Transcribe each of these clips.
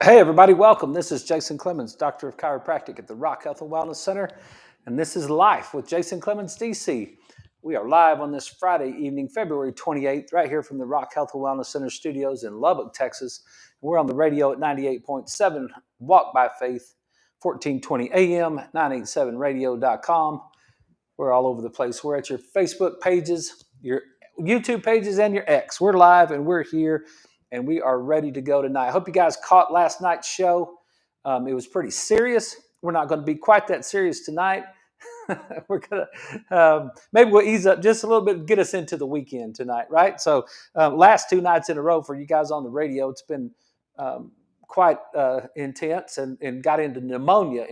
Hey, everybody, welcome. This is Jason Clemmons, Doctor of Chiropractic at the Rock Health and Wellness Center, and this is Life with Jason Clemmons, DC. We are live on this Friday evening, February 28th, right here from the Rock Health and Wellness Center studios in Lubbock, Texas. We're on the radio at 98.7 Walk by Faith, 1420 AM, 987radio.com. We're all over the place. We're at your Facebook pages, your YouTube pages, and your X. We're live and we're here and we are ready to go tonight. I hope you guys caught last night's show. It was pretty serious. We're not going to be quite that serious tonight. We're going to maybe we'll ease up just a little bit, get us into the weekend tonight, right? So last two nights in a row for you guys on the radio, it's been quite intense and got into pneumonia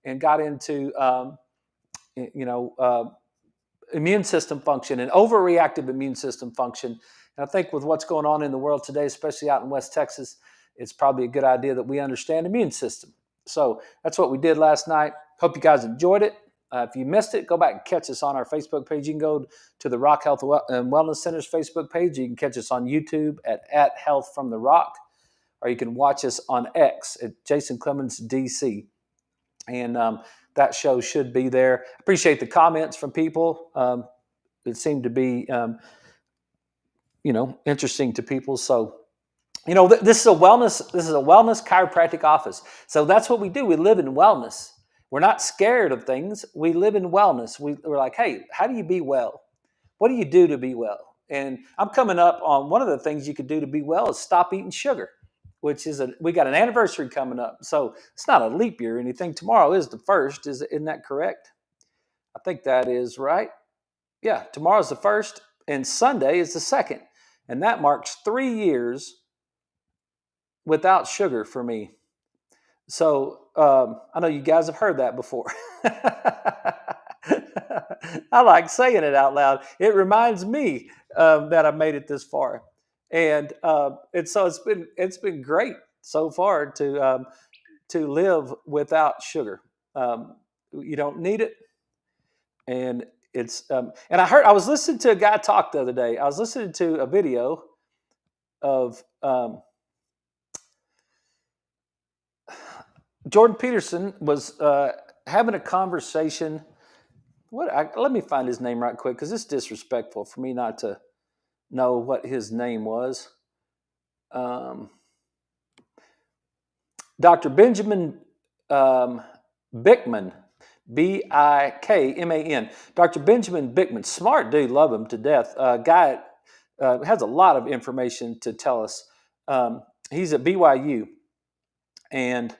and got into immune system function and overreactive immune system function. And I think with what's going on in the world today, especially out in West Texas, it's probably a good idea that we understand immune system. So that's what we did last night. Hope you guys enjoyed it. If you missed it, go back and catch us on our Facebook page. You can go to the Rock Health and Wellness Center's Facebook page. You can catch us on YouTube at Health from the Rock, or you can watch us on X at Jason Clemmons DC. And that show should be there. Appreciate the comments from people. It seemed to be, interesting to people. So, this is a wellness chiropractic office. So that's what we do. We live in wellness. We're not scared of things. We live in wellness. We're like, hey, how do you be well? What do you do to be well? And I'm coming up on one of the things you could do to be well is stop eating sugar, which is we got an anniversary coming up. So it's not a leap year or anything. Tomorrow is the first. Isn't that correct? I think that is right. Yeah, tomorrow's the first and Sunday is the second. And that marks 3 years without sugar for me. So I know you guys have heard that before. I like saying it out loud. It reminds me that I made it this far, and so it's been great so far to live without sugar. You don't need it, and it's and I was listening to a guy talk the other day. I was listening to a video of Jordan Peterson was having a conversation. Let me find his name right quick because it's disrespectful for me not to know what his name was. Dr. Benjamin Bickman, Bikman. Dr. Benjamin Bickman, smart dude, love him to death. Guy has a lot of information to tell us. He's at BYU, and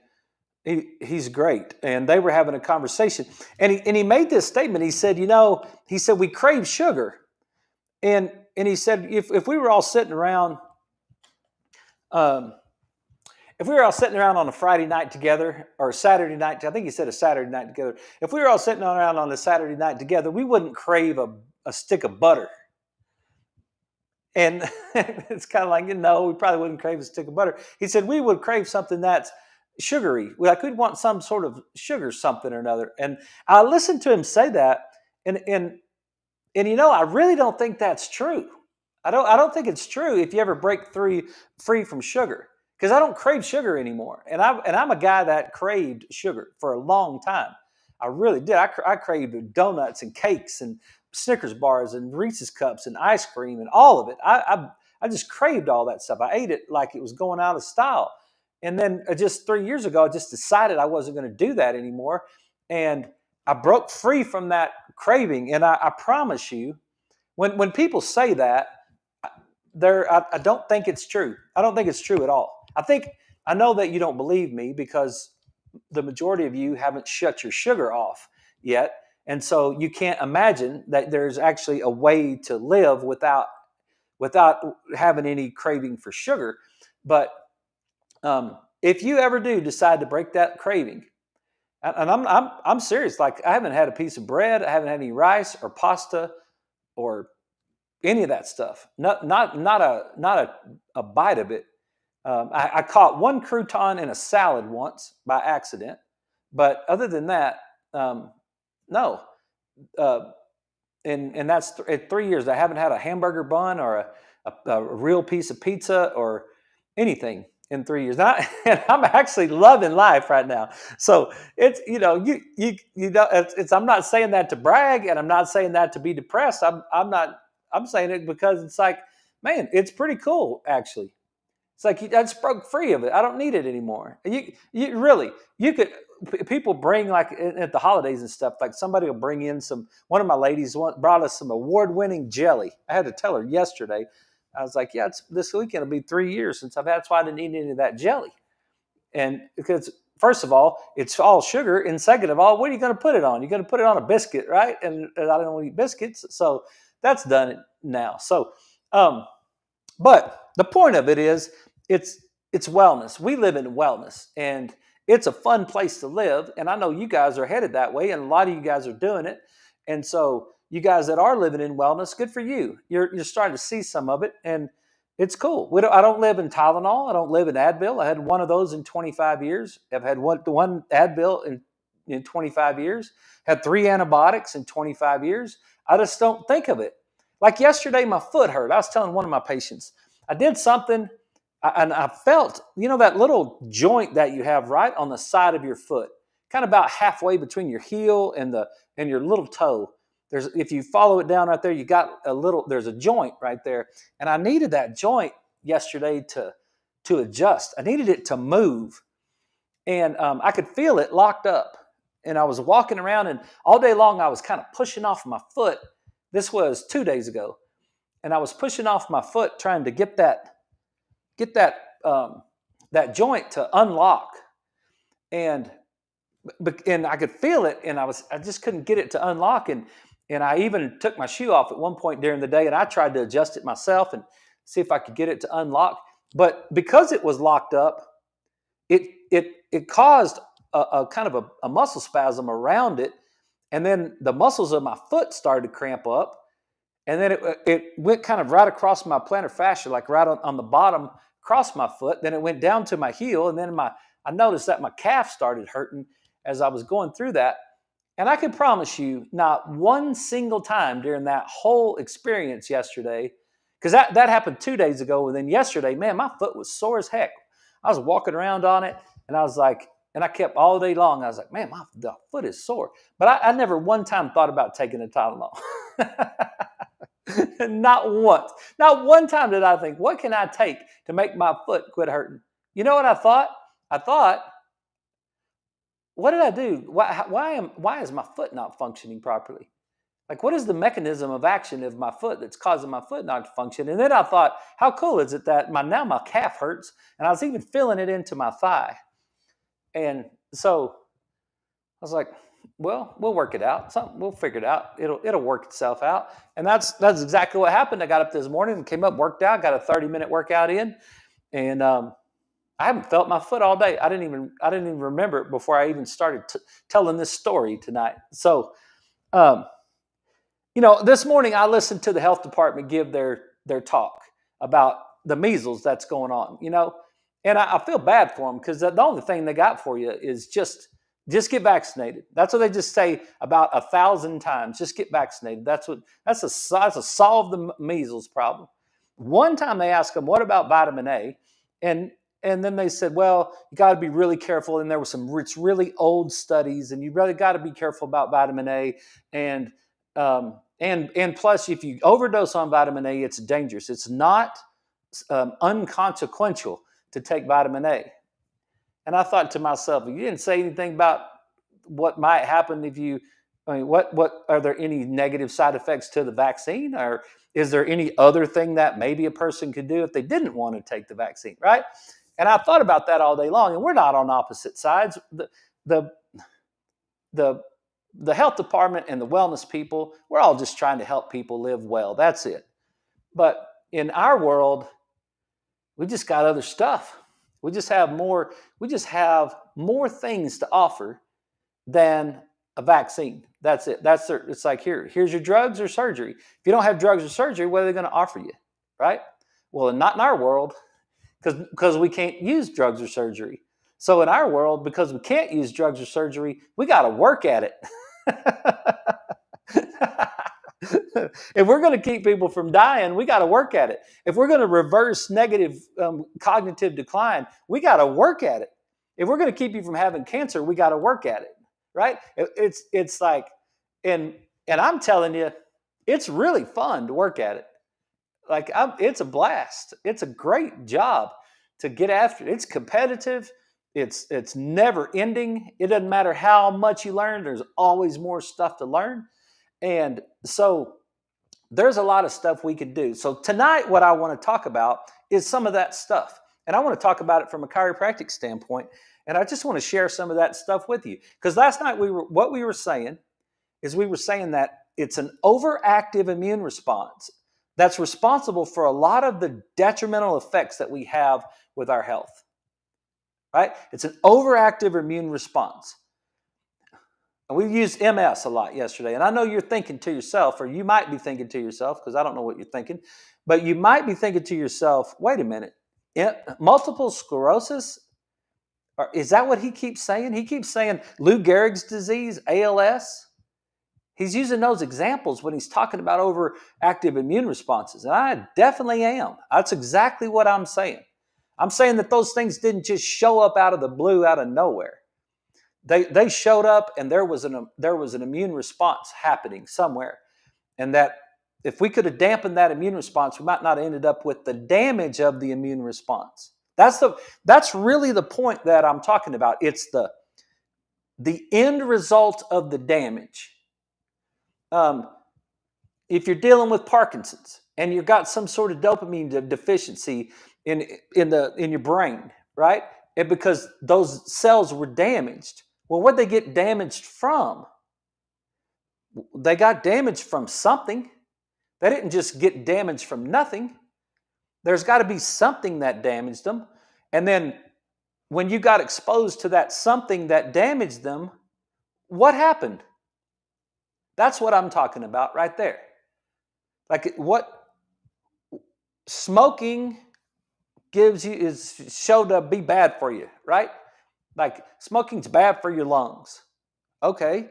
he's great. And they were having a conversation, and he made this statement. He said, we crave sugar, and he said if we were all sitting around. If we were all sitting around on a Friday night together or a Saturday night, I think he said a Saturday night together. If we were all sitting around on a Saturday night together, we wouldn't crave a stick of butter. And it's kind of like, we probably wouldn't crave a stick of butter. He said we would crave something that's sugary. Like we'd want some sort of sugar something or another. And I listened to him say that, and I really don't think that's true. I don't think it's true if you ever break free from sugar. Because I don't crave sugar anymore, and I'm a guy that craved sugar for a long time. I really did. I craved donuts and cakes and Snickers bars and Reese's cups and ice cream and all of it. I just craved all that stuff. I ate it like it was going out of style. And then just 3 years ago, I just decided I wasn't going to do that anymore, and I broke free from that craving. And I promise you, when people say that, I don't think it's true. I don't think it's true at all. I know that you don't believe me because the majority of you haven't shut your sugar off yet. And so you can't imagine that there's actually a way to live without having any craving for sugar. But if you ever do decide to break that craving, and I'm serious, like I haven't had a piece of bread, I haven't had any rice or pasta or any of that stuff. Not a bite of it. I caught one crouton in a salad once by accident, but other than that, no. And that's at 3 years. I haven't had a hamburger bun or a real piece of pizza or anything. in 3 years. And I'm actually loving life right now. So it's, you know, I'm not saying that to brag, and I'm not saying that to be depressed. I'm saying it because it's like, man, it's pretty cool actually. It's like I just broke free of it. I don't need it anymore. You really, you could. People bring like at the holidays and stuff. Like somebody will bring in some. One of my ladies brought us some award-winning jelly. I had to tell her yesterday. I was like, yeah, this weekend will be 3 years since I've had. That's why I didn't eat any of that jelly. And because first of all, it's all sugar, and second of all, what are you going to put it on? You're going to put it on a biscuit, right? And I don't eat biscuits, so that's done it now. So, but the point of it is, it's it's wellness. We live in wellness, and it's a fun place to live. And I know you guys are headed that way, and a lot of you guys are doing it. And so, you guys that are living in wellness, good for you. You're starting to see some of it, and it's cool. I don't live in Tylenol. I don't live in Advil. I had one of those in 25 years. I've had one Advil in 25 years. Had three antibiotics in 25 years. I just don't think of it. Like yesterday, my foot hurt. I was telling one of my patients, I did something, and I felt, that little joint that you have right on the side of your foot, kind of about halfway between your heel and your little toe. If you follow it down right there, there's a joint right there. And I needed that joint yesterday to adjust. I needed it to move. And I could feel it locked up. And I was walking around, and all day long I was kind of pushing off my foot. This was 2 days ago. And I was pushing off my foot trying to get that joint to unlock. And I could feel it, and I just couldn't get it to unlock. And I even took my shoe off at one point during the day, and I tried to adjust it myself and see if I could get it to unlock. But because it was locked up, it caused a kind of a muscle spasm around it, and then the muscles of my foot started to cramp up, and then it went kind of right across my plantar fascia, like right on the bottom across my foot. Then it went down to my heel, and then I noticed that my calf started hurting as I was going through that. And I can promise you, not one single time during that whole experience yesterday, because that happened 2 days ago, and then yesterday, man, my foot was sore as heck. I was walking around on it, and I was like, and I kept all day long, I was like, man, the foot is sore. But I never one time thought about taking a Tylenol. Not once. Not one time did I think, what can I take to make my foot quit hurting? You know what I thought? I thought, what did I do? Why is my foot not functioning properly? Like, what is the mechanism of action of my foot that's causing my foot not to function? And then I thought, how cool is it that now my calf hurts, and I was even feeling it into my thigh. And so I was like, well, we'll work it out. We'll figure it out. It'll work itself out. And that's exactly what happened. I got up this morning and came up, worked out, got a 30-minute workout in, and I haven't felt my foot all day. I didn't even remember it before I even started telling this story tonight. So, this morning I listened to the health department give their talk about the measles that's going on. And I feel bad for them, because the only thing they got for you is just get vaccinated. That's what they just say about 1,000 times. Just get vaccinated. That's a solve the measles problem. One time they asked them, what about vitamin A? And then they said, well, you got to be really careful. And there were it's really old studies, and you really got to be careful about vitamin A. And plus, if you overdose on vitamin A, it's dangerous. It's not unconsequential to take vitamin A. And I thought to myself, you didn't say anything about what might happen what are there any negative side effects to the vaccine? Or is there any other thing that maybe a person could do if they didn't want to take the vaccine, right? And I thought about that all day long, and we're not on opposite sides. The health department and the wellness people, we're all just trying to help people live well. That's it. But in our world, we just got other stuff. We just have more more things to offer than a vaccine. That's it. It's like, here's your drugs or surgery. If you don't have drugs or surgery, what are they going to offer you? Right? Well, not in our world, because we can't use drugs or surgery. So in our world, because we can't use drugs or surgery, we got to work at it. If we're going to keep people from dying, we got to work at it. If we're going to reverse negative cognitive decline, we got to work at it. If we're going to keep you from having cancer, we got to work at it, right? It's like, and I'm telling you, it's really fun to work at it. Like it's a blast. It's a great job to get after it. It's competitive. It's never ending. It doesn't matter how much you learn. There's always more stuff to learn. And so there's a lot of stuff we could do. So tonight, what I want to talk about is some of that stuff. And I want to talk about it from a chiropractic standpoint. And I just want to share some of that stuff with you. Because last night what we were saying that it's an overactive immune response that's responsible for a lot of the detrimental effects that we have with our health. Right? It's an overactive immune response. And we used MS a lot yesterday. And I know you're thinking to yourself, or you might be thinking to yourself, because I don't know what you're thinking, but you might be thinking to yourself, wait a minute, multiple sclerosis? Is that what he keeps saying? He keeps saying Lou Gehrig's disease, ALS. He's using those examples when he's talking about overactive immune responses. And I definitely am. That's exactly what I'm saying. I'm saying that those things didn't just show up out of the blue, out of nowhere. They showed up, and there was an immune response happening somewhere, and that if we could have dampened that immune response, we might not have ended up with the damage of the immune response. That's really the point that I'm talking about. It's the end result of the damage. If you're dealing with Parkinson's and you've got some sort of dopamine deficiency in your brain, right? And because those cells were damaged. Well, what they get damaged from? They got damaged from something. They didn't just get damaged from nothing. There's got to be something that damaged them. And then when you got exposed to that something that damaged them, what happened? That's what I'm talking about right there. Like what smoking gives you is shown to be bad for you, right? Like smoking's bad for your lungs. Okay.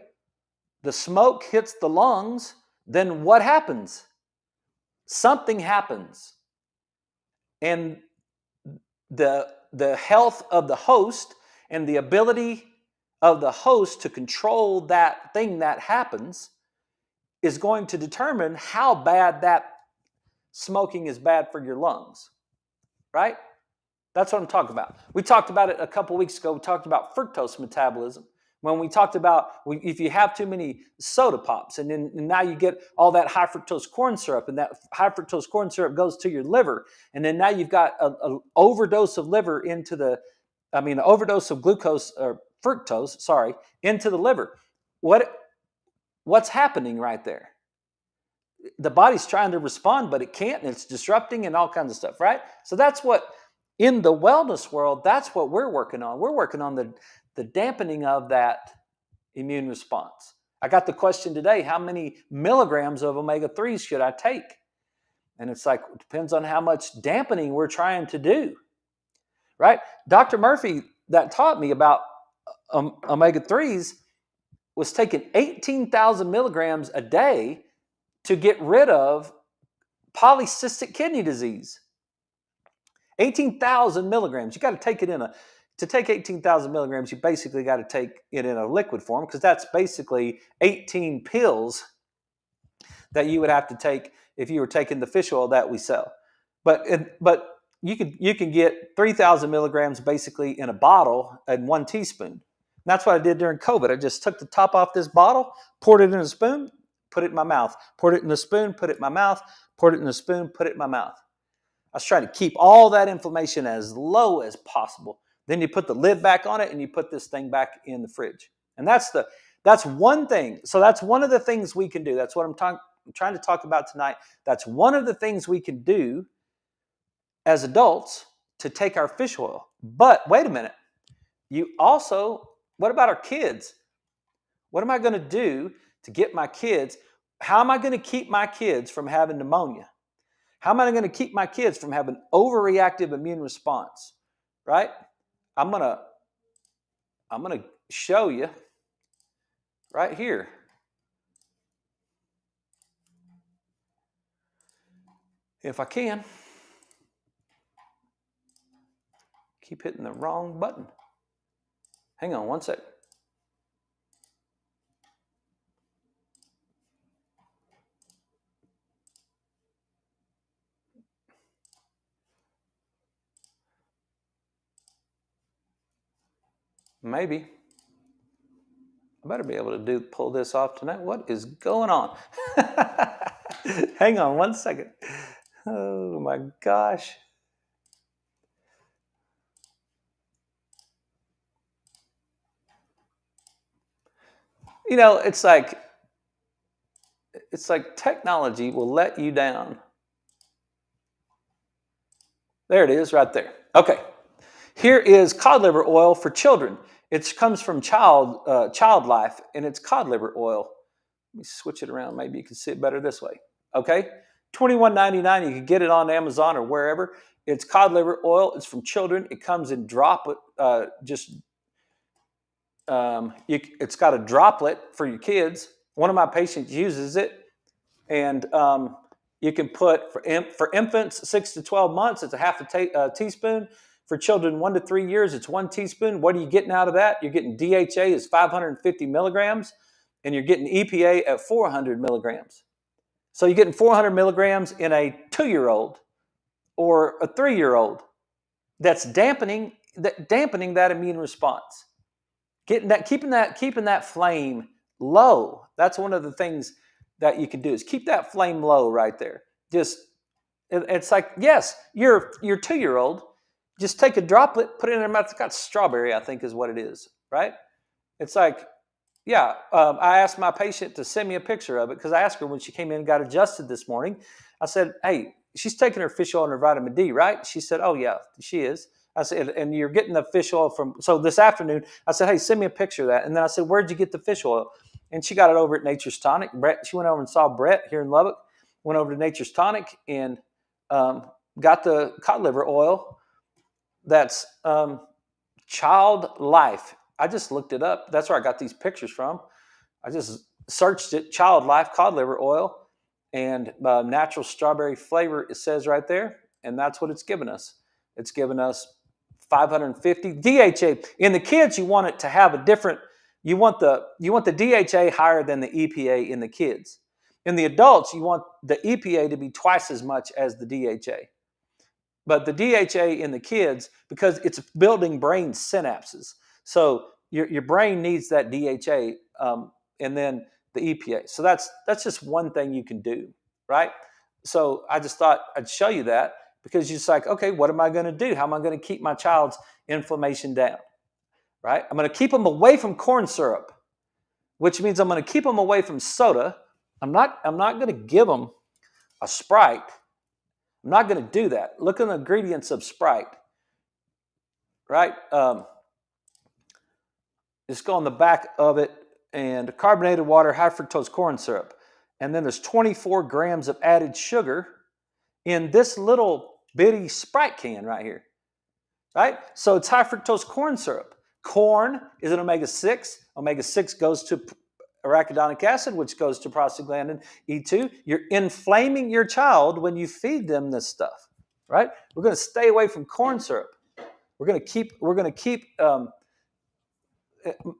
The smoke hits the lungs, then what happens? Something happens. And the health of the host and the ability of the host to control that thing that happens is going to determine how bad that smoking is bad for your lungs, right? That's what I'm talking about. We talked about it a couple weeks ago. We talked about fructose metabolism. When we talked about if you have too many soda pops, and now you get all that high fructose corn syrup, and that high fructose corn syrup goes to your liver, and then now you've got an overdose of liver an overdose of glucose or fructose, into the liver. What's happening right there? The body's trying to respond, but it can't, and it's disrupting and all kinds of stuff, right? So that's what, in the wellness world, that's what we're working on. We're working on the dampening of that immune response. I got the question today, how many milligrams of omega-3s should I take? And it's like, it depends on how much dampening we're trying to do, right? Dr. Murphy, that taught me about omega-3s, was taking 18,000 milligrams a day to get rid of polycystic kidney disease. 18,000 milligrams. You got to take it to take 18,000 milligrams, you basically got to take it in a liquid form, because that's basically 18 pills that you would have to take if you were taking the fish oil that we sell. But you can get 3,000 milligrams basically in a bottle and 1 teaspoon. And that's what I did during COVID. I just took the top off this bottle, poured it in a spoon, put it in my mouth, poured it in a spoon, put it in my mouth, poured it in a spoon, put it in my mouth. I was trying to keep all that inflammation as low as possible. Then you put the lid back on it and you put this thing back in the fridge. And that's one thing. So that's one of the things we can do. That's what I'm trying to talk about tonight. That's one of the things we can do as adults to take our fish oil. But wait a minute. What about our kids? What am I going to do to get my kids? How am I going to keep my kids from having pneumonia? How am I going to keep my kids from having overreactive immune response? Right? I'm going to show you right here. If I can. Keep hitting the wrong button. Hang on one sec. Maybe. I better be able to pull this off tonight. What is going on? Hang on one second. Oh my gosh. You know, it's like technology will let you down. There it is right there. Okay. Here is cod liver oil for children. It comes from Child Life, and it's cod liver oil. Let me switch it around. Maybe you can see it better this way. Okay, $21.99. You can get it on Amazon or wherever. It's cod liver oil. It's from children. It comes in droplet. It's got a droplet for your kids. One of my patients uses it, and you can put for infants 6 to 12 months. It's a half a teaspoon. For children 1 to 3 years, it's 1 teaspoon. What are you getting out of that? You're getting DHA is 550 milligrams, and you're getting EPA at 400 milligrams. So you're getting 400 milligrams in a 2-year-old or a 3-year-old. That's dampening that immune response. Keeping that flame low. That's one of the things that you can do is keep that flame low right there. It's like, yes, your 2-year-old. Just take a droplet, put it in their mouth. It's got strawberry, I think is what it is, right? It's like, yeah, I asked my patient to send me a picture of it because I asked her when she came in and got adjusted this morning. I said, hey, she's taking her fish oil and her vitamin D, right? She said, oh, yeah, she is. I said, and you're getting the fish oil so this afternoon, I said, hey, send me a picture of that. And then I said, where'd you get the fish oil? And she got it over at Nature's Tonic. She went over and saw Brett here in Lubbock, went over to Nature's Tonic and got the cod liver oil. That's Child Life. I just looked it up. That's where I got these pictures from. I just searched it, Child Life cod liver oil, and natural strawberry flavor, it says right there, and that's what it's given us. It's given us 550 DHA. In the kids, you want it to have a different, you want the DHA higher than the EPA in the kids. In the adults, you want the EPA to be twice as much as the DHA. But the DHA in the kids, because it's building brain synapses. So your brain needs that DHA and then the EPA. So that's just one thing you can do, right? So I just thought I'd show you that because you're just like, okay, what am I going to do? How am I going to keep my child's inflammation down, right? I'm going to keep them away from corn syrup, which means I'm going to keep them away from soda. I'm not going to give them a Sprite. I'm not going to do that. Look at the ingredients of Sprite, right? Just go on the back of it, and carbonated water, high fructose corn syrup. And then there's 24 grams of added sugar in this little bitty Sprite can right here, right? So it's high fructose corn syrup. Corn is an omega-6. Omega-6 goes to arachidonic acid, which goes to prostaglandin E2. You're inflaming your child when you feed them this stuff, right? We're going to stay away from corn syrup. We're going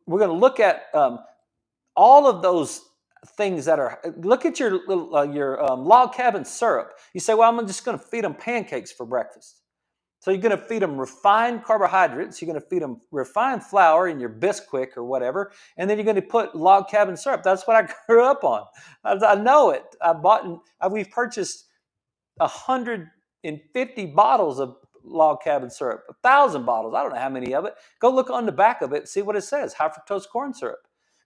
to look at all of those things that are. Look at your log cabin syrup. You say, well, I'm just going to feed them pancakes for breakfast. So you're going to feed them refined carbohydrates. You're going to feed them refined flour in your Bisquick or whatever, and then you're going to put log cabin syrup. That's what I grew up on. I know it. We've purchased 150 bottles of log cabin syrup, 1,000 bottles. I don't know how many of it. Go look on the back of it, see what it says, high fructose corn syrup.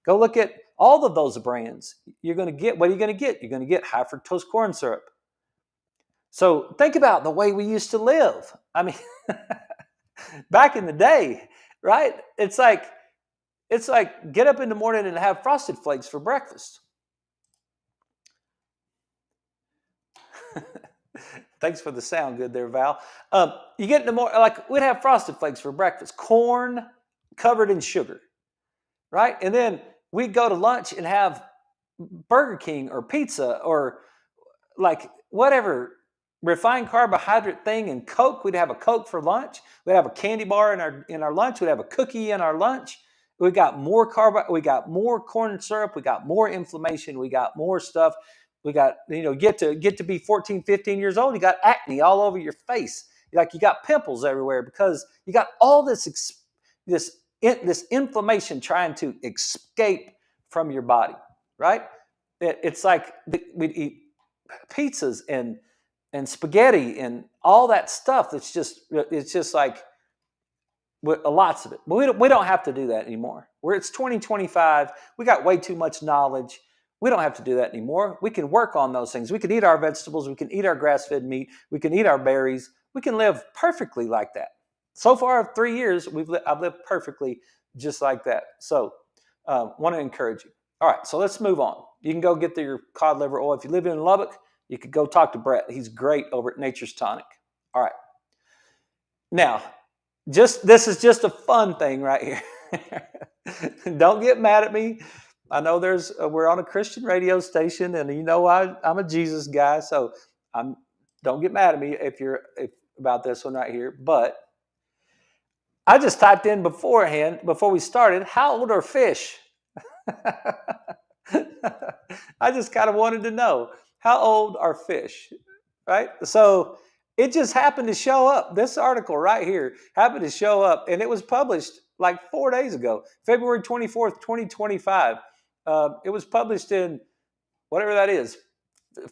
Go look at all of those brands. You're going to get, what are you going to get? You're going to get high fructose corn syrup. So think about the way we used to live. I mean, back in the day, right? It's like get up in the morning and have Frosted Flakes for breakfast. Thanks for the sound good there, Val. You get in the morning, like we'd have Frosted Flakes for breakfast, corn covered in sugar, right? And then we'd go to lunch and have Burger King or pizza or like whatever refined carbohydrate thing and Coke. We'd have a Coke for lunch. We'd have a candy bar in our lunch. We'd have a cookie in our lunch. We got more we got more corn syrup. We got more inflammation. We got more stuff. We got, get to be 14, 15 years old. You got acne all over your face. Like you got pimples everywhere because you got all this inflammation trying to escape from your body, right? It's like we'd eat pizzas and spaghetti and all that stuff. It's just like lots of it. But we don't have to do that anymore. It's 2025. We got way too much knowledge. We don't have to do that anymore. We can work on those things. We can eat our vegetables. We can eat our grass-fed meat. We can eat our berries. We can live perfectly like that. So far, 3 years, I've lived perfectly just like that. So want to encourage you. All right, so let's move on. You can go get your cod liver oil. If you live in Lubbock, you could go talk to Brett. He's great over at Nature's Tonic. All right. Now, this is just a fun thing right here. Don't get mad at me. I know we're on a Christian radio station, and I'm a Jesus guy, so don't get mad at me if about this one right here. But I just typed in beforehand, before we started, how old are fish? I just kind of wanted to know, how old are fish, right? So it just happened to show up. This article right here happened to show up, and it was published like 4 days ago, February 24th, 2025. It was published in whatever that is,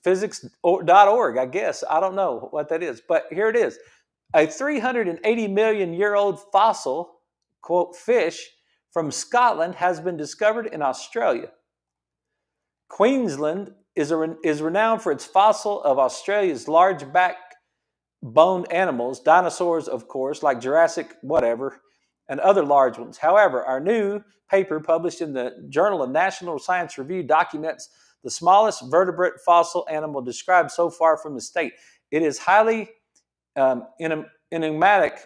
physics.org, I guess. I don't know what that is, but here it is. A 380 million year old fossil, quote, fish from Scotland has been discovered in Australia. Queensland is renowned for its fossil of Australia's large backboned animals, dinosaurs, of course, like Jurassic whatever, and other large ones. However, our new paper published in the Journal of National Science Review documents the smallest vertebrate fossil animal described so far from the state. It is highly enigmatic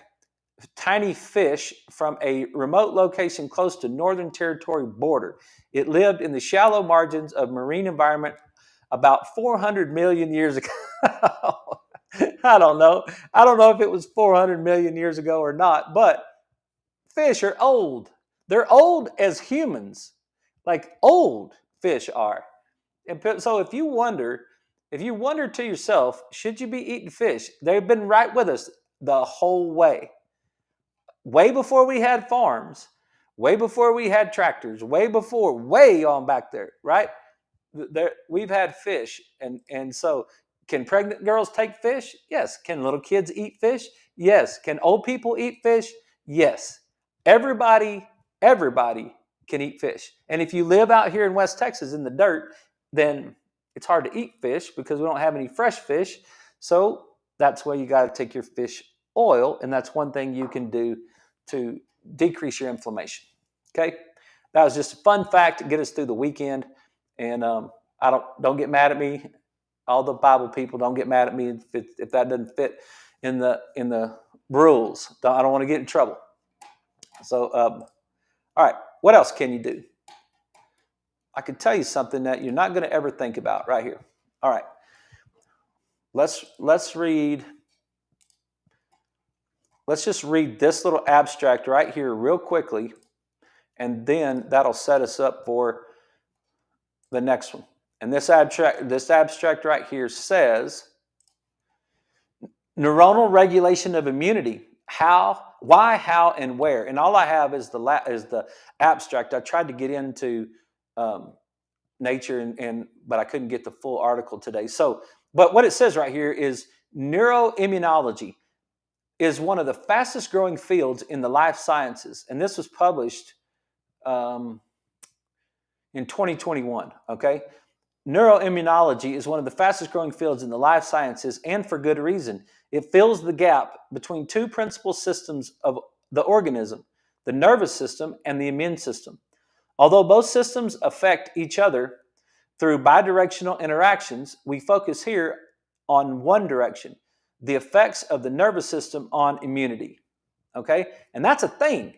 tiny fish from a remote location close to Northern Territory border. It lived in the shallow margins of marine environment about 400 million years ago. I don't know. I don't know if it was 400 million years ago or not, but fish are old. They're old as humans, like old fish are. And so if you wonder to yourself, should you be eating fish? They've been right with us the whole way. Way before we had farms, way before we had tractors, way on back there, right? We've had fish. And so can pregnant girls take fish? Yes. Can little kids eat fish? Yes. Can old people eat fish? Yes. Everybody can eat fish. And if you live out here in West Texas in the dirt, then it's hard to eat fish because we don't have any fresh fish. So that's why you got to take your fish oil, and that's one thing you can do to decrease your inflammation. Okay, that was just a fun fact to get us through the weekend. And don't get mad at me. All the Bible people, don't get mad at me if that doesn't fit in the rules. I don't want to get in trouble. So, all right, what else can you do? I could tell you something that you're not going to ever think about right here. All right, let's read. Let's just read this little abstract right here real quickly, and then that'll set us up for the next one. And this abstract right here says neuronal regulation of immunity. How, why, how, and where. And all I have is the abstract. I tried to get into Nature, but I couldn't get the full article today. But what it says right here is neuroimmunology is one of the fastest growing fields in the life sciences. And this was published in 2021, okay? Neuroimmunology is one of the fastest growing fields in the life sciences, and for good reason. It fills the gap between two principal systems of the organism, the nervous system and the immune system. Although both systems affect each other through bidirectional interactions, we focus here on one direction, the effects of the nervous system on immunity. Okay? And that's a thing.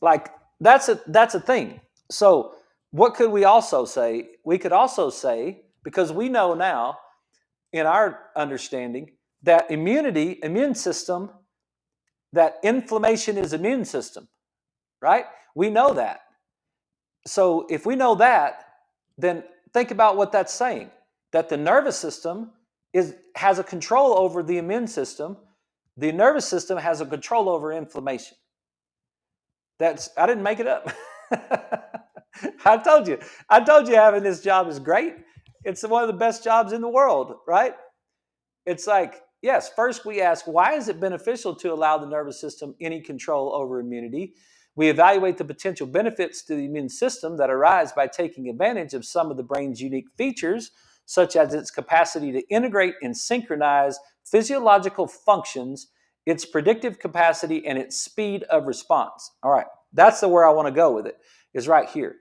Like, that's a thing. So what could we also say? We could also say, because we know now in our understanding that immune system, that inflammation is immune system, right? We know that. So if we know that, then think about what that's saying, that the nervous system has a control over the immune system. The nervous system has a control over inflammation. I didn't make it up. I told you. I told you having this job is great. It's one of the best jobs in the world, right? It's like, yes, first we ask, why is it beneficial to allow the nervous system any control over immunity? We evaluate the potential benefits to the immune system that arise by taking advantage of some of the brain's unique features, such as its capacity to integrate and synchronize physiological functions, its predictive capacity, and its speed of response. All right, that's where I want to go with it, is right here.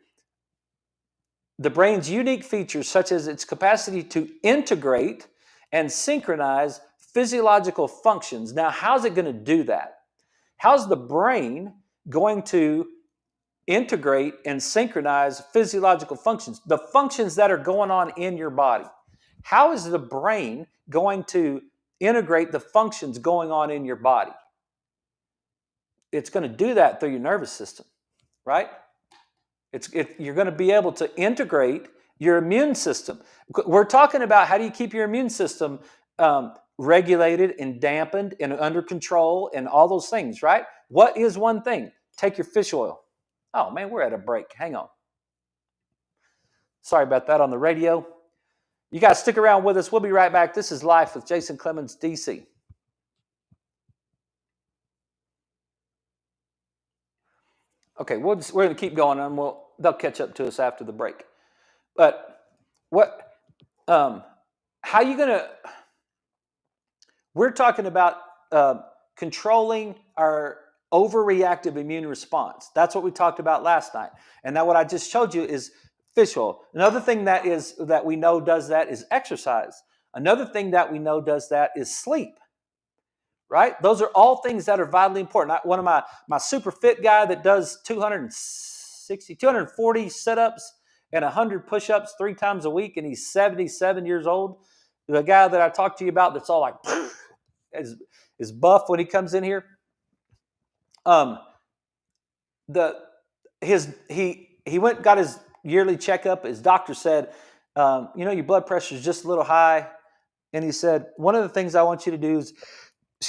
The brain's unique features, such as its capacity to integrate and synchronize physiological functions. Now, how's it going to do that? How's the brain going to integrate and synchronize physiological functions, the functions that are going on in your body? How is the brain going to integrate the functions going on in your body? It's going to do that through your nervous system, right? You're going to be able to integrate your immune system. We're talking about how do you keep your immune system regulated and dampened and under control and all those things, right? What is one thing? Take your fish oil. Oh, man, we're at a break. Hang on. Sorry about that on the radio. You guys stick around with us. We'll be right back. This is Life with Jason Clemmons, D.C. Okay, we're going to keep going, and they'll catch up to us after the break. But how you going to? We're talking about controlling our overreactive immune response. That's what we talked about last night. And now what I just showed you is fish oil. Another thing that we know does that is exercise. Another thing that we know does that is sleep. Right? Those are all things that are vitally important. One of my super fit guy that does 240 sit-ups and 100 push-ups 3 times a week, and he's 77 years old. The guy that I talked to you about that's all like is buff when he comes in here. He went and got his yearly checkup. His doctor said, your blood pressure is just a little high. And he said, one of the things I want you to do is,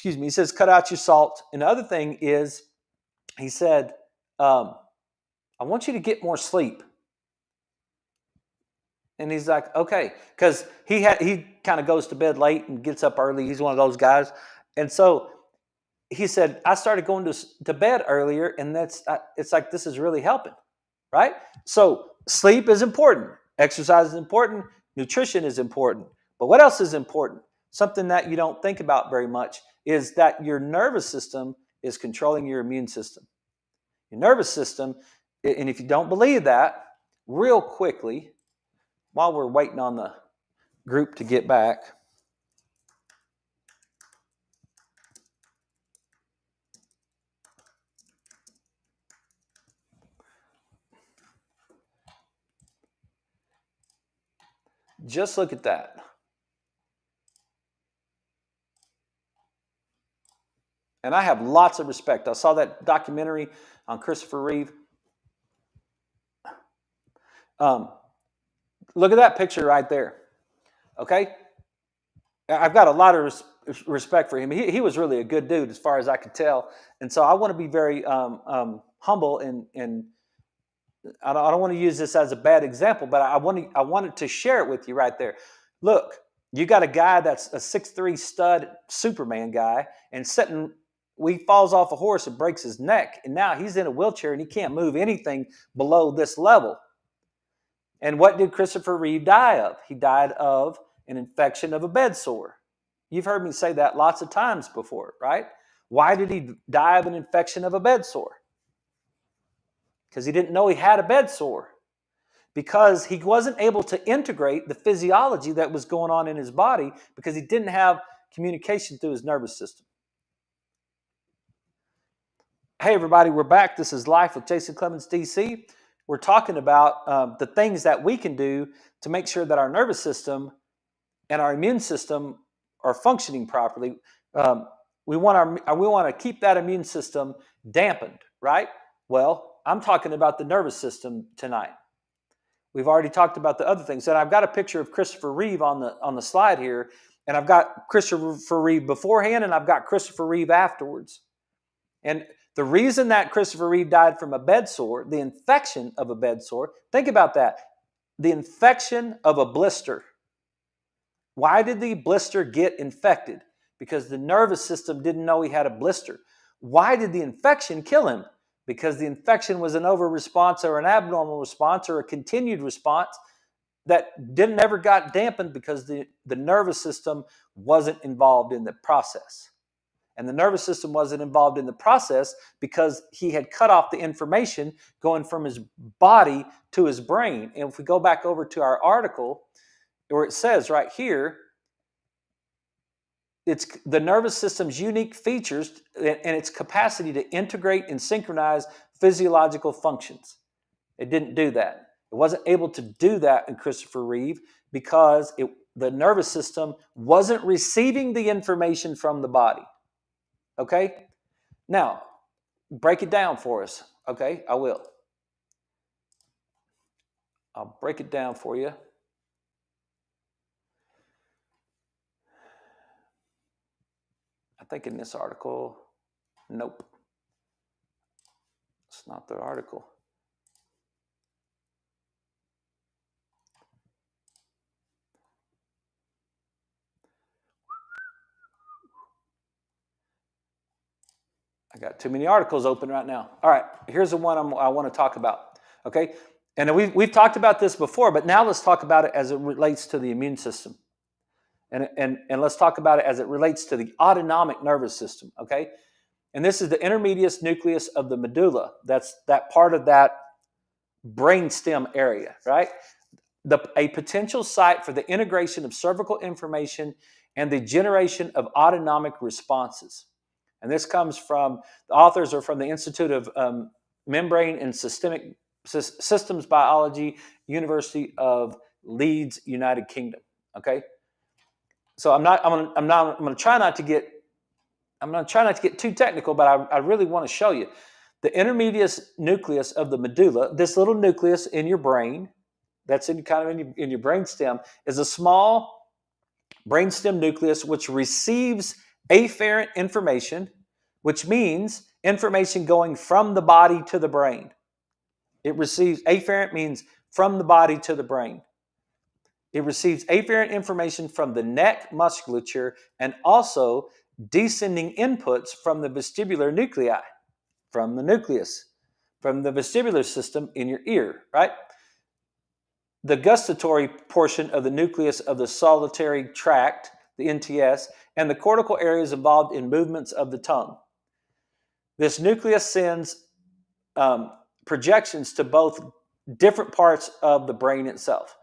he says, cut out your salt. And the other thing is, he said, I want you to get more sleep. And he's like, okay, because he kind of goes to bed late and gets up early. He's one of those guys. And so he said, I started going to bed earlier, and it's like this is really helping, right? So sleep is important. Exercise is important. Nutrition is important. But what else is important? Something that you don't think about very much is that your nervous system is controlling your immune system. Your nervous system, and if you don't believe that, real quickly, while we're waiting on the group to get back, just look at that. And I have lots of respect. I saw that documentary on Christopher Reeve. Look at that picture right there. Okay? I've got a lot of respect for him. He was really a good dude as far as I could tell. And so I want to be very humble and I don't want to use this as a bad example, but I wanted to share it with you right there. Look, you got a guy that's a 6'3" stud Superman guy, and he falls off a horse and breaks his neck, and now he's in a wheelchair and he can't move anything below this level. And what did Christopher Reeve die of? He died of an infection of a bed sore. You've heard me say that lots of times before, right? Why did he die of an infection of a bed sore? Because he didn't know he had a bed sore. Because he wasn't able to integrate the physiology that was going on in his body because he didn't have communication through his nervous system. Hey, everybody, we're back. This is Life with Jason Clemmons, D.C. We're talking about the things that we can do to make sure that our nervous system and our immune system are functioning properly, we want to keep that immune system dampened, right? Well, I'm talking about the nervous system tonight. We've already talked about the other things, and I've got a picture of Christopher Reeve on the slide here, and I've got Christopher Reeve beforehand, and I've got Christopher Reeve afterwards. And the reason that Christopher Reeve died from a bed sore, the infection of a bed sore, think about that. The infection of a blister. Why did the blister get infected? Because the nervous system didn't know he had a blister. Why did the infection kill him? Because the infection was an over-response or an abnormal response or a continued response that didn't ever got dampened because the nervous system wasn't involved in the process. And the nervous system wasn't involved in the process because he had cut off the information going from his body to his brain. And if we go back over to our article, where it says right here, it's the nervous system's unique features and its capacity to integrate and synchronize physiological functions. It didn't do that. It wasn't able to do that in Christopher Reeve because the nervous system wasn't receiving the information from the body. Okay? Now, break it down for us. Okay? I will. I'll break it down for you. I think in this article, nope. It's not the article. I got too many articles open right now. All right, here's the one I want to talk about. Okay, and we've talked about this before, but now let's talk about it as it relates to the immune system, and let's talk about it as it relates to the autonomic nervous system. Okay, and this is the intermedius nucleus of the medulla. That's that part of that brainstem area, right? A potential site for the integration of cervical information and the generation of autonomic responses. And this comes from, the authors are from the Institute of Membrane and Systemic Systems Biology, University of Leeds, United Kingdom. Okay, so I'm going to try not to get too technical, but I really want to show you the intermedius nucleus of the medulla. This little nucleus in your brain, that's in your brainstem, is a small brainstem nucleus which receives afferent information, which means information going from the body to the brain. It receives, afferent means from the body to the brain. It receives afferent information from the neck musculature and also descending inputs from the vestibular nuclei, from the nucleus, from the vestibular system in your ear, right? The gustatory portion of the nucleus of the solitary tract, the NTS, and the cortical areas involved in movements of the tongue. This nucleus sends projections to both different parts of the brain itself.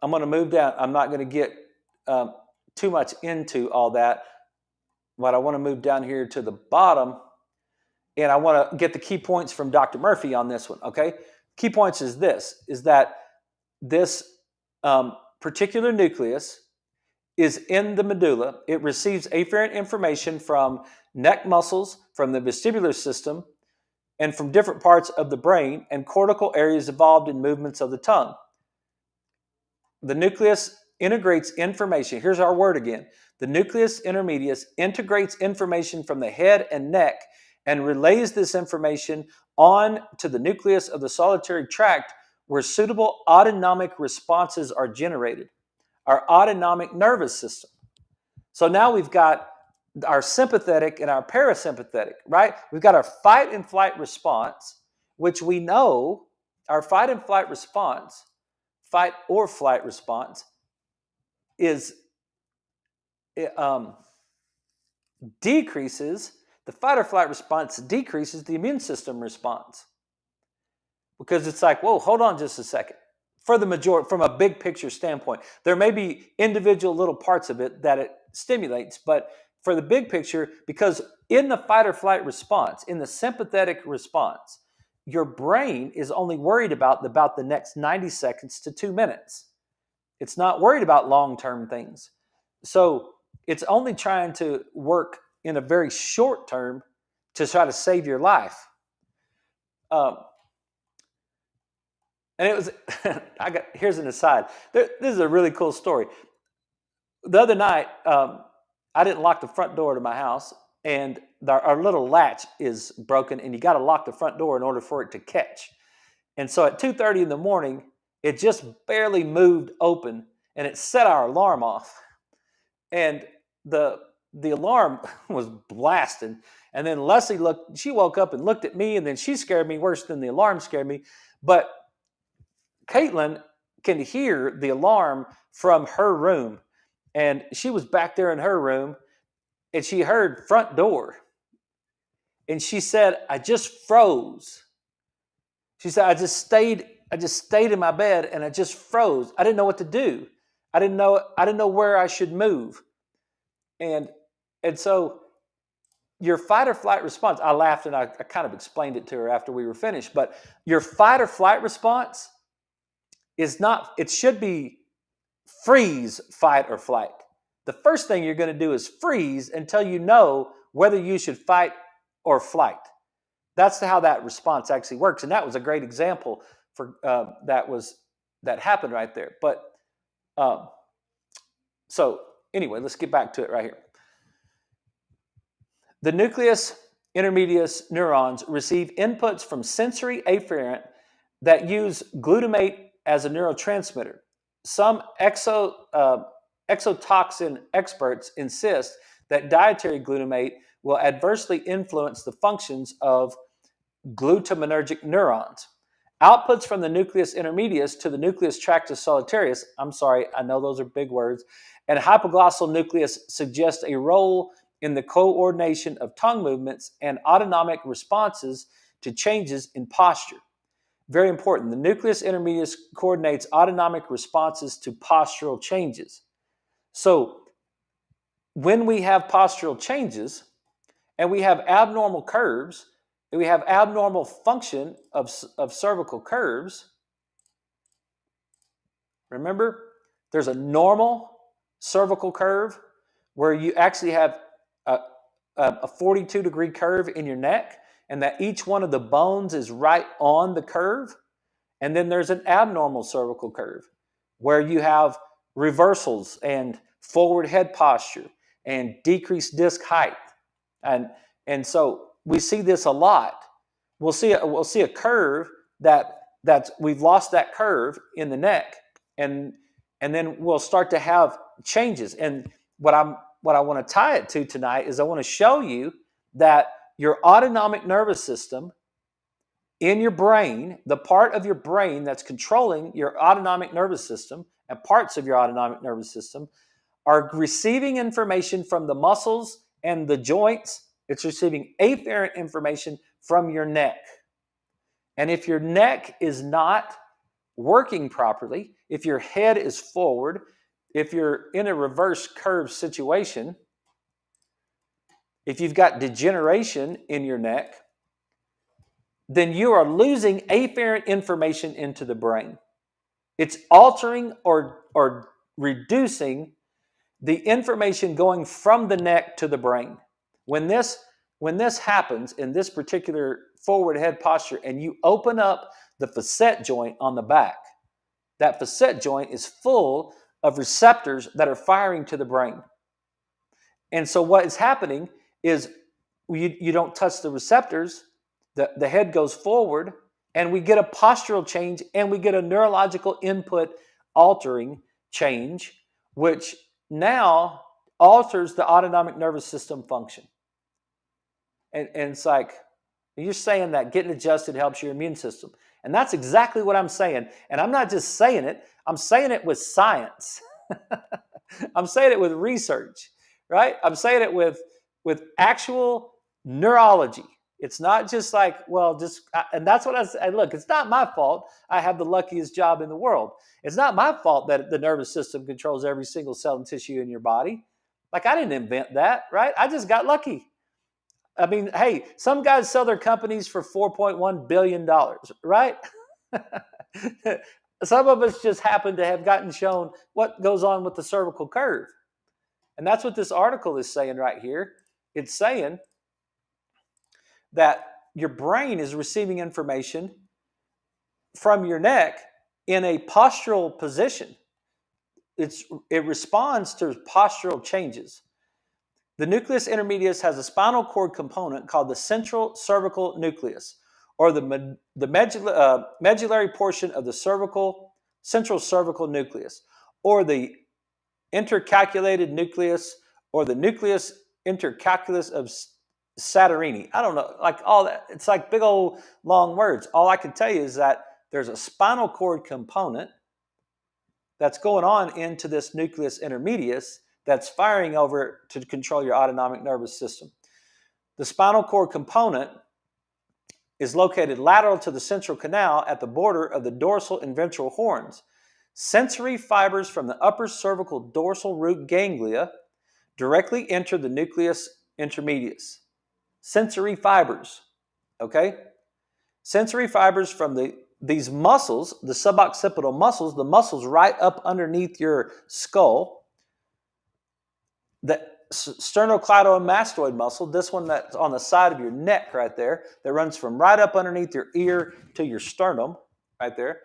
I'm going to move down. I'm not going to get too much into all that, but I want to move down here to the bottom, and I want to get the key points from Dr. Murphy on this one, okay? Key points is that this particular nucleus is in the medulla. It receives afferent information from neck muscles, from the vestibular system, and from different parts of the brain and cortical areas involved in movements of the tongue. The nucleus integrates information. Here's our word again. The nucleus intermedius integrates information from the head and neck and relays this information on to the nucleus of the solitary tract where suitable autonomic responses are generated, our autonomic nervous system. So now we've got our sympathetic and our parasympathetic, right? We've got our fight and flight response, which we know our fight and flight response, fight or flight response, is decreases, the fight or flight response decreases the immune system response. Because it's like, whoa, hold on just a second. For the majority, from a big picture standpoint, there may be individual little parts of it that it stimulates, but for the big picture, because in the fight or flight response, in the sympathetic response, your brain is only worried about the next 90 seconds to 2 minutes. It's not worried about long-term things. So it's only trying to work in a very short term to try to save your life. Um, and it was, here's an aside. This is a really cool story. The other night, I didn't lock the front door to my house, and our little latch is broken, and you got to lock the front door in order for it to catch. And so at 2:30 in the morning, it just barely moved open, and it set our alarm off. And the alarm was blasting. And then Leslie she woke up and looked at me, and then she scared me worse than the alarm scared me. But Caitlin can hear the alarm from her room. And she was back there in her room, and she heard front door. And she said, I just froze. She said, I just stayed in my bed, and I just froze. I didn't know what to do. I didn't know where I should move. And so your fight or flight response, I laughed and I kind of explained it to her after we were finished, but your fight or flight response is not, it should be freeze, fight, or flight. The first thing you're going to do is freeze until you know whether you should fight or flight. That's how that response actually works. And that was a great example for that happened right there. But so anyway, let's get back to it right here. The nucleus intermedius neurons receive inputs from sensory afferent that use glutamate as a neurotransmitter. Some exotoxin experts insist that dietary glutamate will adversely influence the functions of glutaminergic neurons. Outputs from the nucleus intermedius to the nucleus tractus solitarius, I'm sorry, I know those are big words, and hypoglossal nucleus suggest a role in the coordination of tongue movements and autonomic responses to changes in posture. Very important. The nucleus intermedius coordinates autonomic responses to postural changes. So when we have postural changes and we have abnormal curves, and we have abnormal function of cervical curves, remember, there's a normal cervical curve where you actually have a 42-degree curve in your neck, and that each one of the bones is right on the curve. And then there's an abnormal cervical curve where you have reversals and forward head posture and decreased disc height. And so we see this a lot. We'll see a curve that's we've lost that curve in the neck, and then we'll start to have changes. And what I want to tie it to tonight is I want to show you that your autonomic nervous system in your brain, the part of your brain that's controlling your autonomic nervous system and parts of your autonomic nervous system are receiving information from the muscles and the joints. It's receiving afferent information from your neck. And if your neck is not working properly, if your head is forward, if you're in a reverse curve situation, if you've got degeneration in your neck, then you are losing afferent information into the brain. It's altering or reducing the information going from the neck to the brain. When this happens in this particular forward head posture and you open up the facet joint on the back, that facet joint is full of receptors that are firing to the brain. And so what is happening is you don't touch the receptors, the head goes forward, and we get a postural change, and we get a neurological input altering change, which now alters the autonomic nervous system function. And it's like, you're saying that getting adjusted helps your immune system. And that's exactly what I'm saying. And I'm not just saying it, I'm saying it with science. I'm saying it with research, right? I'm saying it with actual neurology. It's not just like, and that's what I say. Look, it's not my fault I have the luckiest job in the world. It's not my fault that the nervous system controls every single cell and tissue in your body. Like, I didn't invent that, right? I just got lucky. I mean, hey, some guys sell their companies for $4.1 billion, right? Some of us just happen to have gotten shown what goes on with the cervical curve. And that's what this article is saying right here. It's saying that your brain is receiving information from your neck in a postural position. It responds to postural changes. The nucleus intermedius has a spinal cord component called the central cervical nucleus, or the medullary portion of the central cervical nucleus, or the intercalculated nucleus, or the nucleus intercalculus of Saturni. I don't know, like all that. It's like big old long words. All I can tell you is that there's a spinal cord component that's going on into this nucleus intermedius that's firing over to control your autonomic nervous system. The spinal cord component is located lateral to the central canal at the border of the dorsal and ventral horns. Sensory fibers from the upper cervical dorsal root ganglia directly enter the nucleus intermedius. Sensory fibers, okay? Sensory fibers from these muscles, the suboccipital muscles, the muscles right up underneath your skull, the sternocleidomastoid muscle, this one that's on the side of your neck right there, that runs from right up underneath your ear to your sternum right there,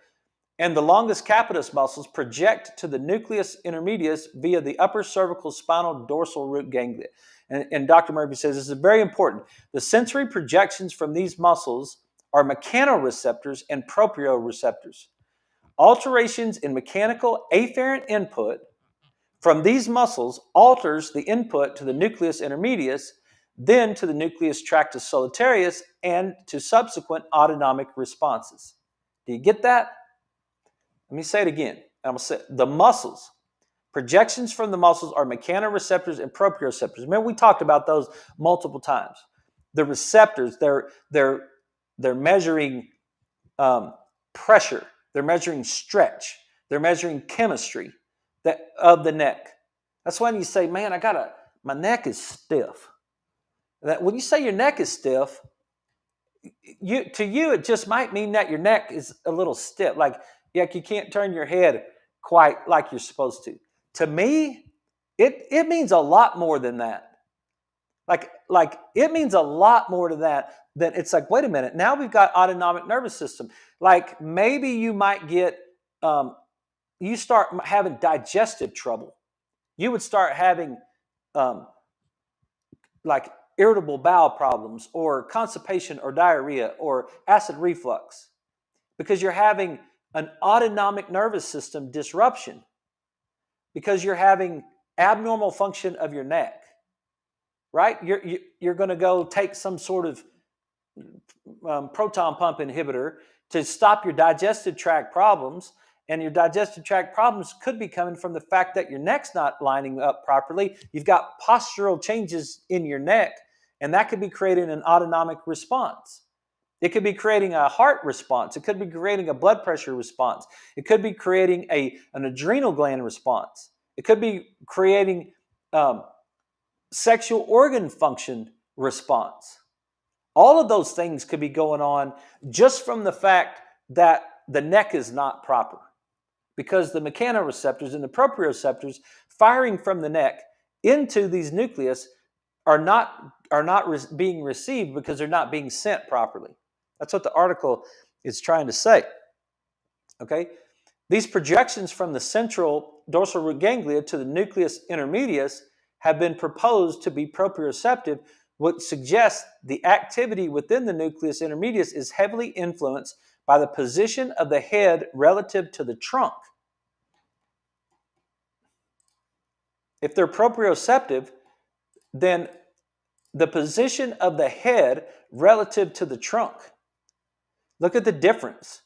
and the longus capitis muscles project to the nucleus intermedius via the upper cervical spinal dorsal root ganglia. And Dr. Murphy says this is very important. The sensory projections from these muscles are mechanoreceptors and proprioceptors. Alterations in mechanical afferent input from these muscles alters the input to the nucleus intermedius, then to the nucleus tractus solitarius, and to subsequent autonomic responses. Do you get that? Let me say it again. I'm going to say the muscles. Projections from the muscles are mechanoreceptors and proprioceptors. Remember, we talked about those multiple times. The receptors, they're measuring pressure. They're measuring stretch. They're measuring chemistry of the neck. That's when you say, man, my neck is stiff. When you say your neck is stiff, to you, it just might mean that your neck is a little stiff. Like you can't turn your head quite like you're supposed to. To me, it means a lot more than that. Like it means a lot more to that than it's like, wait a minute, now we've got autonomic nervous system. Like maybe you might get, you start having digestive trouble. You would start having like irritable bowel problems or constipation or diarrhea or acid reflux because you're having an autonomic nervous system disruption, because you're having abnormal function of your neck, right? You're going to go take some sort of proton pump inhibitor to stop your digestive tract problems, and your digestive tract problems could be coming from the fact that your neck's not lining up properly. You've got postural changes in your neck, and that could be creating an autonomic response. It could be creating a heart response. It could be creating a blood pressure response. It could be creating an adrenal gland response. It could be creating sexual organ function response. All of those things could be going on just from the fact that the neck is not proper, because the mechanoreceptors and the proprioceptors firing from the neck into these nucleus are not being received because they're not being sent properly. That's what the article is trying to say. Okay? These projections from the central dorsal root ganglia to the nucleus intermedius have been proposed to be proprioceptive, which suggests the activity within the nucleus intermedius is heavily influenced by the position of the head relative to the trunk. If they're proprioceptive, then the position of the head relative to the trunk. Look at the difference.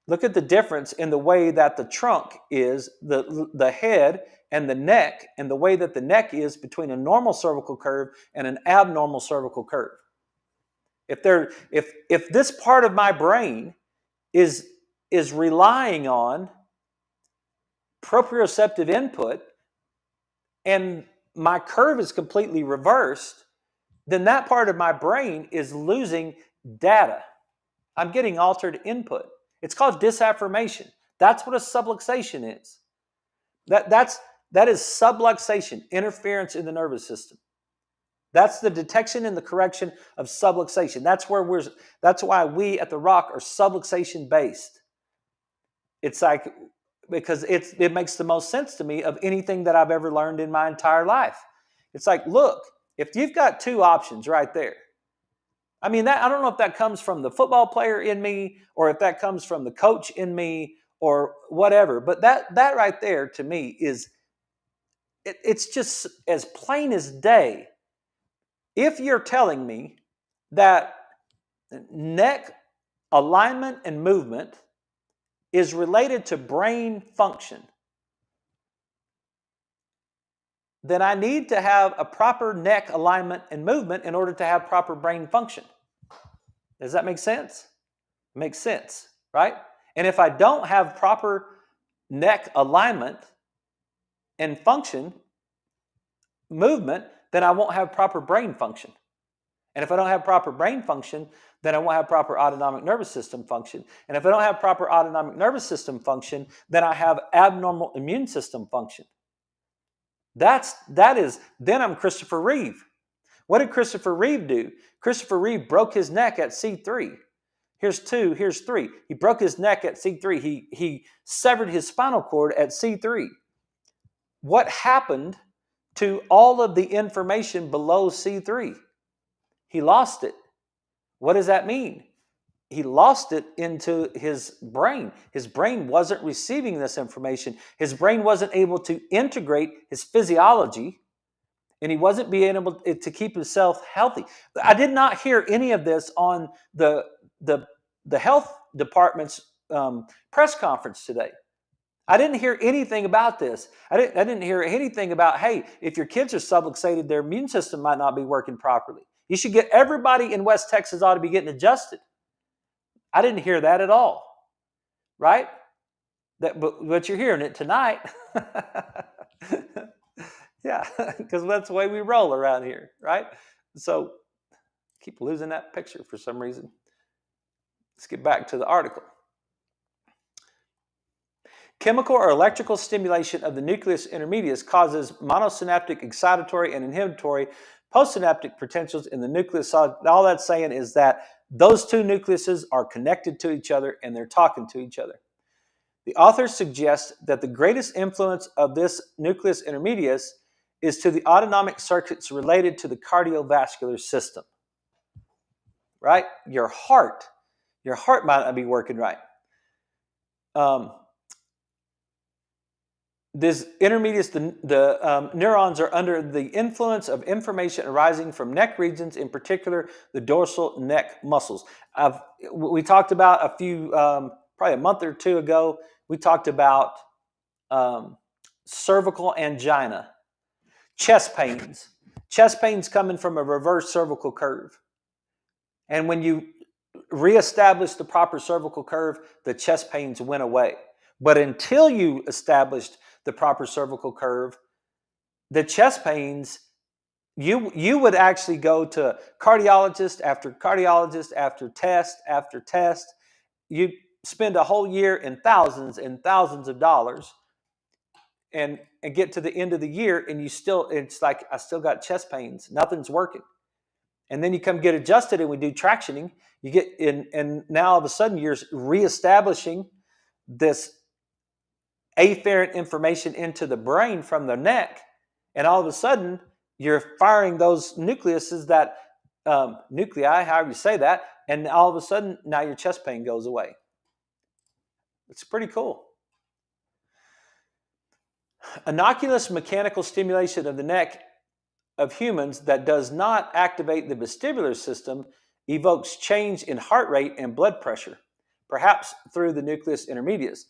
Look at the difference in the way that the trunk is, the head and the neck, and the way that the neck is between a normal cervical curve and an abnormal cervical curve. If this part of my brain is relying on proprioceptive input and my curve is completely reversed, then that part of my brain is losing data. I'm getting altered input. It's called disaffirmation. That's what a subluxation is. That is subluxation, interference in the nervous system. That's the detection and the correction of subluxation. That's why we at the Rock are subluxation based. It's like, because it makes the most sense to me of anything that I've ever learned in my entire life. It's like, look, if you've got two options right there, I mean, that I don't know if that comes from the football player in me or if that comes from the coach in me or whatever, but that right there to me is, it's just as plain as day. If you're telling me that neck alignment and movement is related to brain function, then I need to have a proper neck alignment and movement in order to have proper brain function. Does that make sense? It makes sense, right? And if I don't have proper neck alignment and function, movement, then I won't have proper brain function. And if I don't have proper brain function, then I won't have proper autonomic nervous system function. And if I don't have proper autonomic nervous system function, then I have abnormal immune system function. Then I'm Christopher Reeve. What did Christopher Reeve do? Christopher Reeve broke his neck at C3. Here's 2, here's 3. He broke his neck at C3. He severed his spinal cord at C3. What happened to all of the information below C3? He lost it. What does that mean? He lost it into his brain. His brain wasn't receiving this information. His brain wasn't able to integrate his physiology, and he wasn't being able to keep himself healthy. I did not hear any of this on the health department's press conference today. I didn't hear anything about this. I didn't hear anything about, hey, if your kids are subluxated, their immune system might not be working properly. You should get everybody in West Texas ought to be getting adjusted. I didn't hear that at all, right? But you're hearing it tonight. Yeah, because that's the way we roll around here, right? So keep losing that picture for some reason. Let's get back to the article. Chemical or electrical stimulation of the nucleus intermedius causes monosynaptic excitatory and inhibitory postsynaptic potentials in the nucleus. All that's saying is that those two nucleuses are connected to each other and they're talking to each other. The authors suggest that the greatest influence of this nucleus intermedius is to the autonomic circuits related to the cardiovascular system. Right? Your heart might not be working right. This intermedius, the neurons are under the influence of information arising from neck regions, in particular the dorsal neck muscles. We talked about a few, probably a month or two ago, we talked about cervical angina, chest pains coming from a reverse cervical curve. And when you reestablish the proper cervical curve, the chest pains went away. But until you established the proper cervical curve, the chest pains, you would actually go to cardiologist after test after test. You spend a whole year and thousands of dollars and get to the end of the year and it's like, I still got chest pains. Nothing's working. And then you come get adjusted and we do tractioning. You get in, and now all of a sudden you're reestablishing this afferent information into the brain from the neck, and all of a sudden you're firing those nucleuses, that nuclei, however you say that, and all of a sudden now your chest pain goes away. It's pretty cool. Innocuous mechanical stimulation of the neck of humans that does not activate the vestibular system evokes change in heart rate and blood pressure, perhaps through the nucleus intermedius.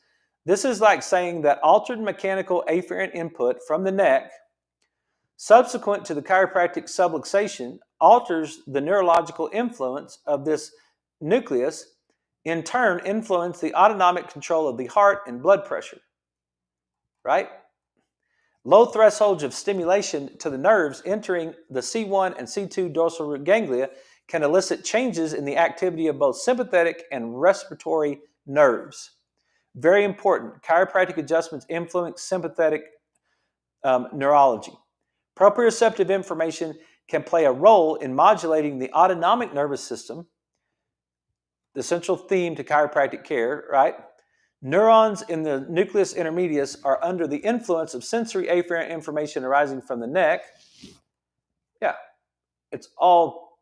This is like saying that altered mechanical afferent input from the neck subsequent to the chiropractic subluxation alters the neurological influence of this nucleus, in turn influence the autonomic control of the heart and blood pressure, right? Low thresholds of stimulation to the nerves entering the C1 and C2 dorsal root ganglia can elicit changes in the activity of both sympathetic and respiratory nerves. Very important. Chiropractic adjustments influence sympathetic neurology. Proprioceptive information can play a role in modulating the autonomic nervous system, the central theme to chiropractic care, right? Neurons in the nucleus intermedius are under the influence of sensory afferent information arising from the neck. Yeah, it's all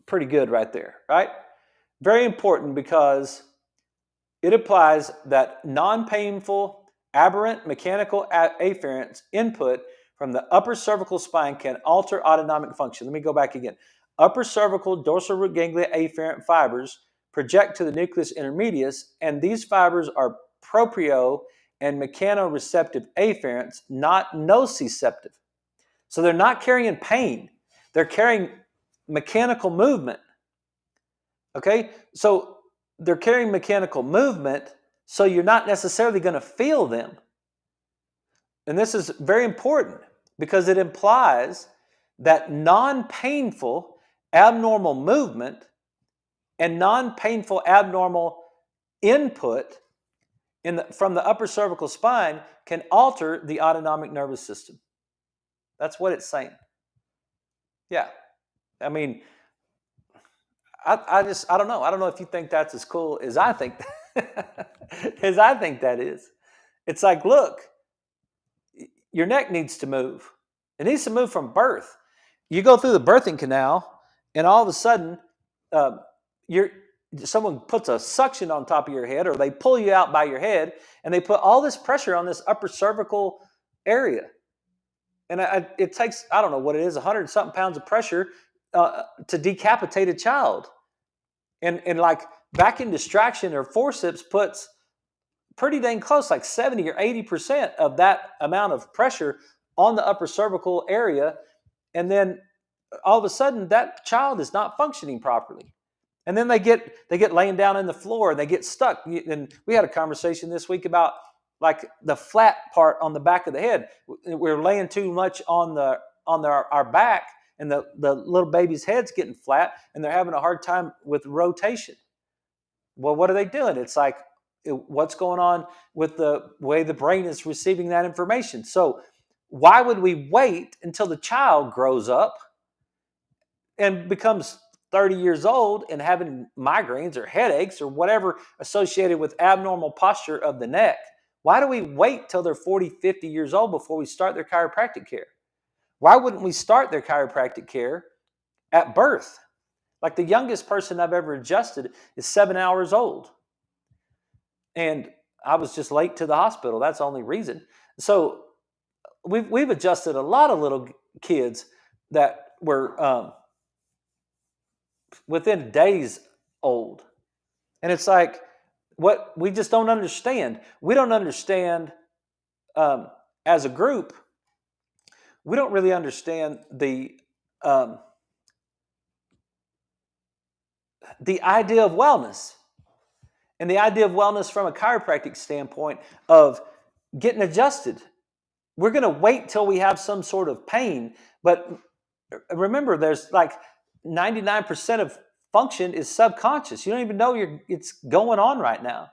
pretty good right there, right? Very important because it implies that non-painful, aberrant mechanical afferents input from the upper cervical spine can alter autonomic function. Let me go back again. Upper cervical dorsal root ganglia afferent fibers project to the nucleus intermedius, and these fibers are proprio and mechanoreceptive afferents, not nociceptive. So they're not carrying pain. They're carrying mechanical movement. Okay? So they're carrying mechanical movement, so you're not necessarily going to feel them. And this is very important because it implies that non-painful abnormal movement and non-painful abnormal input from the upper cervical spine can alter the autonomic nervous system. That's what it's saying. Yeah. I mean, I don't know. I don't know if you think that's as cool as I think as I think that is. It's like, look, your neck needs to move. It needs to move from birth. You go through the birthing canal, and all of a sudden, someone puts a suction on top of your head, or they pull you out by your head, and they put all this pressure on this upper cervical area. And it takes, I don't know what it is, 100-something pounds of pressure to decapitate a child. And like vacuum distraction or forceps puts pretty dang close, like 70 or 80% of that amount of pressure on the upper cervical area. And then all of a sudden that child is not functioning properly. And then they get laying down in the floor and they get stuck. And we had a conversation this week about like the flat part on the back of the head. We're laying too much on our back, and the little baby's head's getting flat, and they're having a hard time with rotation. Well, what are they doing? It's like, what's going on with the way the brain is receiving that information? So why would we wait until the child grows up and becomes 30 years old and having migraines or headaches or whatever associated with abnormal posture of the neck? Why do we wait till they're 40, 50 years old before we start their chiropractic care? Why wouldn't we start their chiropractic care at birth? Like the youngest person I've ever adjusted is 7 hours old. And I was just late to the hospital. That's the only reason. So we've adjusted a lot of little kids that were within days old. And it's like, what we just don't understand. We don't understand as a group. We don't really understand the idea of wellness, and the idea of wellness from a chiropractic standpoint of getting adjusted. We're going to wait till we have some sort of pain, but remember, there's like 99% of function is subconscious. You don't even know it's going on right now.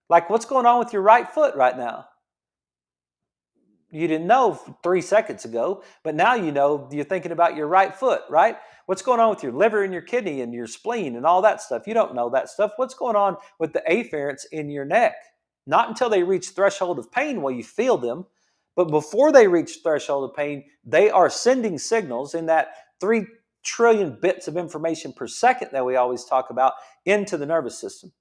Like, what's going on with your right foot right now? You didn't know 3 seconds ago, but now you know. You're thinking about your right foot, right? What's going on with your liver and your kidney and your spleen and all that stuff? You don't know that stuff. What's going on with the afferents in your neck? Not until they reach threshold of pain will you feel them, but before they reach threshold of pain, they are sending signals in that 3 trillion bits of information per second that we always talk about into the nervous system.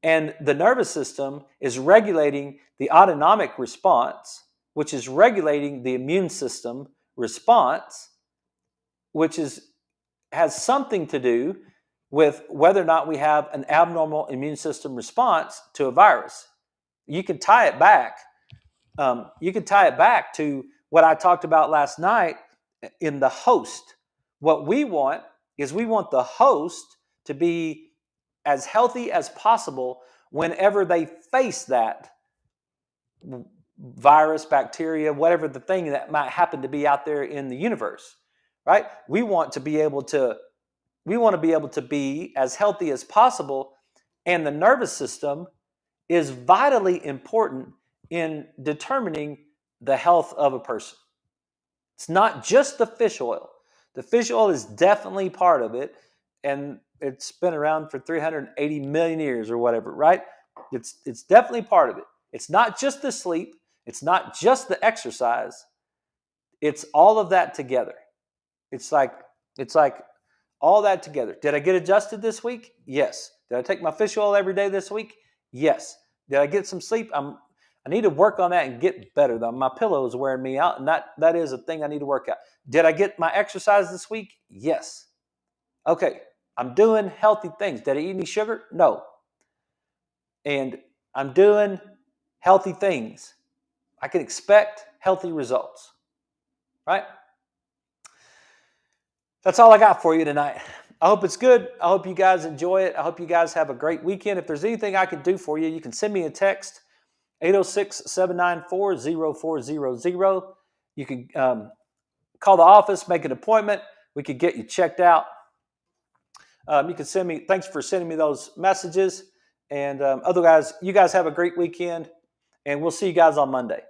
And the nervous system is regulating the autonomic response, which is regulating the immune system response, which has something to do with whether or not we have an abnormal immune system response to a virus. You can tie it back. You can tie it back to what I talked about last night in the host. What we want is we want the host to be as healthy as possible whenever they face that virus, bacteria, whatever the thing that might happen to be out there in the universe, right? We want to be able to be as healthy as possible, and the nervous system is vitally important in determining the health of a person. It's not just the fish oil. The fish oil is definitely part of it, and it's been around for 380 million years or whatever, right? It's definitely part of it. It's not just the sleep. It's not just the exercise. It's all of that together. It's like all that together. Did I get adjusted this week? Yes. Did I take my fish oil every day this week? Yes. Did I get some sleep? I need to work on that and get better, though. My pillow is wearing me out, and that is a thing I need to work out. Did I get my exercise this week? Yes. Okay. I'm doing healthy things. Did I eat any sugar? No. And I'm doing healthy things. I can expect healthy results, right? That's all I got for you tonight. I hope it's good. I hope you guys enjoy it. I hope you guys have a great weekend. If there's anything I can do for you, you can send me a text, 806-794-0400. You can call the office, make an appointment. We could get you checked out. You can send me, thanks for sending me those messages. And otherwise, you guys have a great weekend, and we'll see you guys on Monday.